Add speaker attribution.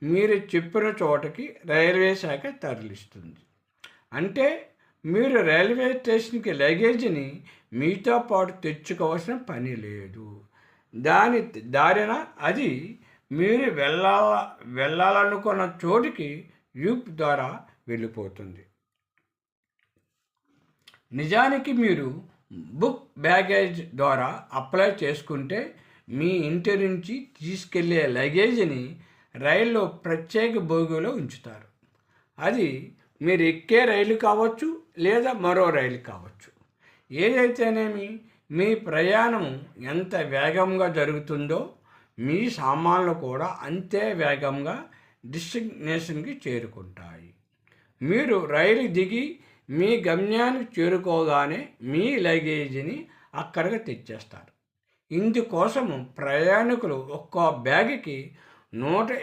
Speaker 1: మీరు చెప్పిన చోటకి రైల్వే శాఖ తరలిస్తుంది. అంటే మీరు రైల్వే స్టేషన్కి లగేజీని మీతో పాటు తెచ్చుకోవాల్సిన పని లేదు. దారిన అది మీరు వెళ్ళాలనుకున్న చోటికి యూప్ ద్వారా వెళ్ళిపోతుంది. నిజానికి మీరు బుక్ బ్యాగేజ్ ద్వారా అప్లై చేసుకుంటే మీ ఇంటి నుంచి తీసుకెళ్లే లగేజీని రైల్లో ప్రత్యేక బోగీలో ఉంచుతారు. అది మీరు ఎక్కే రైలు కావచ్చు లేదా మరో రైలు కావచ్చు. ఏదైతేనేమి మీ ప్రయాణం ఎంత వేగంగా జరుగుతుందో మీ సామాన్లు కూడా అంతే వేగంగా డెస్టినేషన్కి చేరుకుంటాయి. మీరు రైలు దిగి మీ గమ్యానికి చేరుకోగానే మీ లగేజీని అక్కడికి తెచ్చేస్తారు. ఇందుకోసము ప్రయాణికులు ఒక్కో బ్యాగ్కి 150